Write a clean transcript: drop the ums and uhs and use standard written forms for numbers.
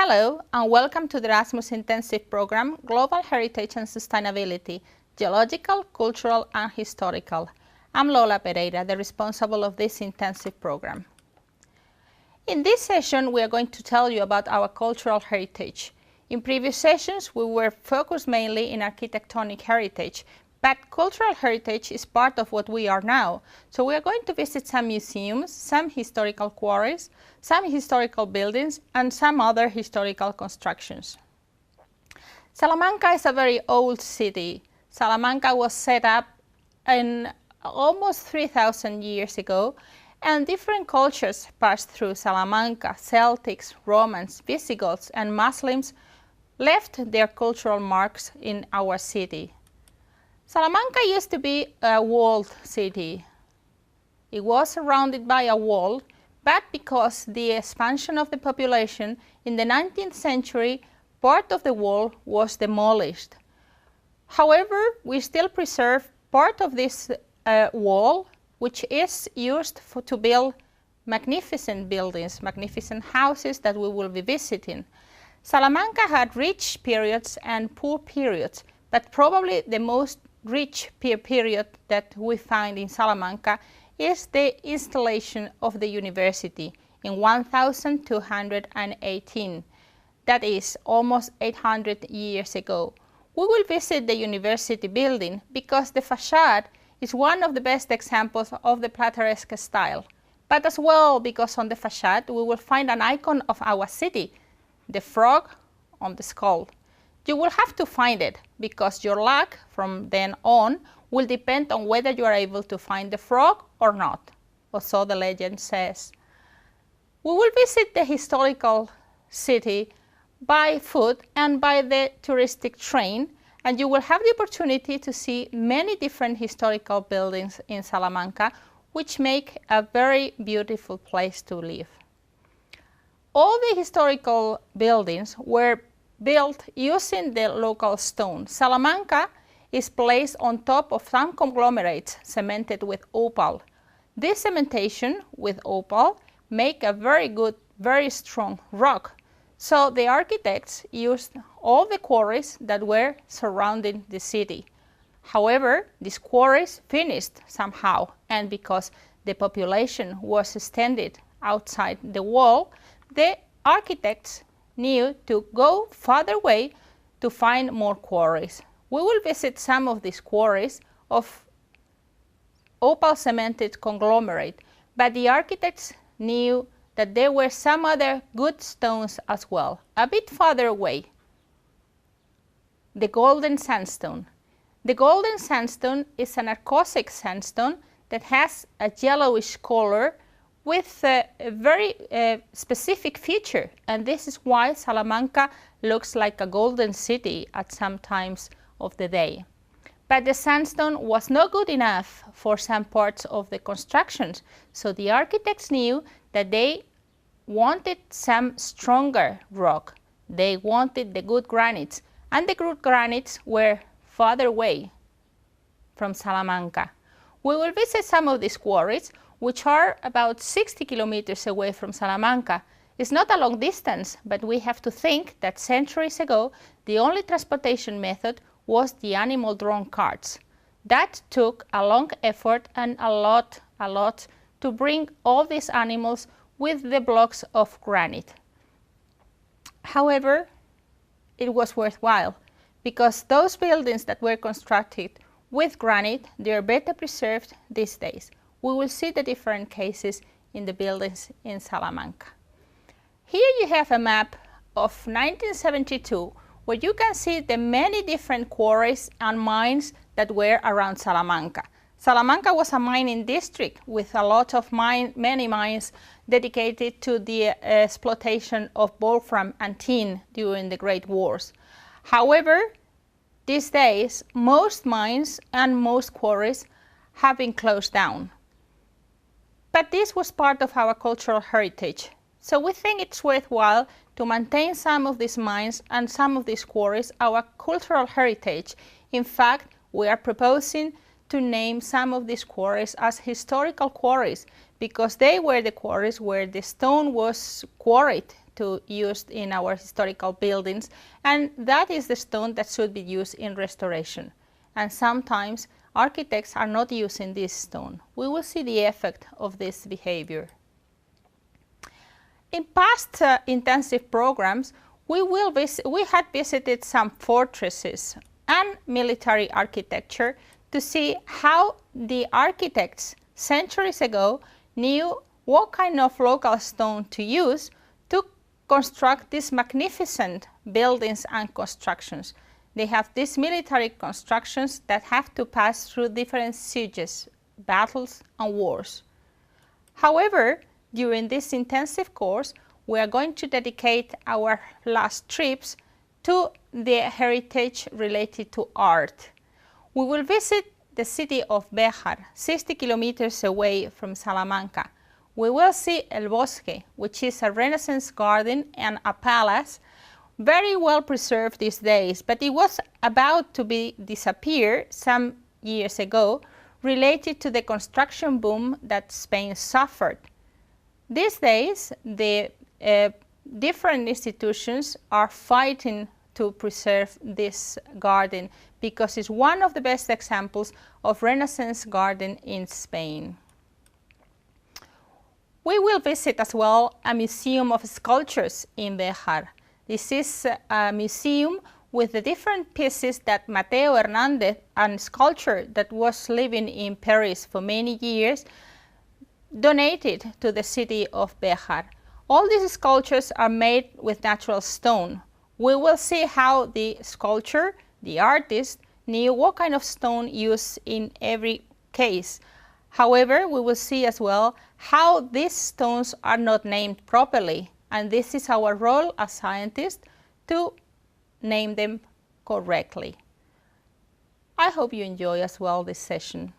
Hello and welcome to the Erasmus Intensive Program, Global Heritage and Sustainability, Geological, Cultural and Historical. I'm Lola Pereira, the responsible of this intensive program. In this session, we are going to tell you about our cultural heritage. In previous sessions, we were focused mainly in architectonic heritage, but cultural heritage is part of what we are now. So we are going to visit some museums, some historical quarries, some historical buildings, and some other historical constructions. Salamanca is a very old city. Salamanca was set up in almost 3,000 years ago, and different cultures passed through Salamanca. Celtics, Romans, Visigoths, and Muslims left their cultural marks in our city. Salamanca used to be a walled city. It was surrounded by a wall, but because the expansion of the population in the 19th century, part of the wall was demolished. However, we still preserve part of this wall, which is used to build magnificent buildings, magnificent houses that we will be visiting. Salamanca had rich periods and poor periods, but probably the most rich period that we find in Salamanca is the installation of the university in 1218. That is almost 800 years ago. We will visit the university building because the facade is one of the best examples of the Plateresque style, but as well because on the facade we will find an icon of our city, the frog on the skull. You will have to find it because your luck from then on will depend on whether you are able to find the frog or not, or so the legend says. We will visit the historical city by foot and by the touristic train, and you will have the opportunity to see many different historical buildings in Salamanca, which make a very beautiful place to live. All the historical buildings were built using the local stone. Salamanca is placed on top of some conglomerates cemented with opal. This cementation with opal make a very good, very strong rock. So the architects used all the quarries that were surrounding the city. However, these quarries finished somehow, and because the population was extended outside the wall, the architects knew to go farther away to find more quarries. We will visit some of these quarries of opal cemented conglomerate, but the architects knew that there were some other good stones as well, a bit farther away. The golden sandstone. The golden sandstone is an arcosic sandstone that has a yellowish color with a very specific feature, and this is why Salamanca looks like a golden city at some times of the day. But the sandstone was not good enough for some parts of the constructions, so the architects knew that they wanted some stronger rock. They wanted the good granites, and the good granites were farther away from Salamanca. We will visit some of these quarries, which are about 60 kilometers away from Salamanca. It's not a long distance, but we have to think that centuries ago, the only transportation method was the animal-drawn carts. That took a long effort and a lot to bring all these animals with the blocks of granite. However, it was worthwhile because those buildings that were constructed with granite, they are better preserved these days. We will see the different cases in the buildings in Salamanca. Here you have a map of 1972 where you can see the many different quarries and mines that were around Salamanca. Salamanca was a mining district with a lot of many mines dedicated to the exploitation of wolfram and tin during the Great Wars. However, these days most mines and most quarries have been closed down. But this was part of our cultural heritage, so we think it's worthwhile to maintain some of these mines and some of these quarries, our cultural heritage. In fact, we are proposing to name some of these quarries as historical quarries because they were the quarries where the stone was quarried to use in our historical buildings, and that is the stone that should be used in restoration. And sometimes architects are not using this stone. We will see the effect of this behavior. In past intensive programs, we had visited some fortresses and military architecture to see how the architects centuries ago knew what kind of local stone to use to construct these magnificent buildings and constructions. They have these military constructions that have to pass through different sieges, battles, and wars. However, during this intensive course, we are going to dedicate our last trips to the heritage related to art. We will visit the city of Béjar, 60 kilometers away from Salamanca. We will see El Bosque, which is a Renaissance garden and a palace, very well preserved these days, but it was about to disappear some years ago, related to the construction boom that Spain suffered. These days, the different institutions are fighting to preserve this garden because it's one of the best examples of Renaissance garden in Spain. We will visit as well a museum of sculptures in Béjar. This is a museum with the different pieces that Mateo Hernandez, a sculptor that was living in Paris for many years, donated to the city of Béjar. All these sculptures are made with natural stone. We will see how the sculptor, the artist, knew what kind of stone used in every case. However, we will see as well how these stones are not named properly, and this is our role as scientists to name them correctly. I hope you enjoy as well this session.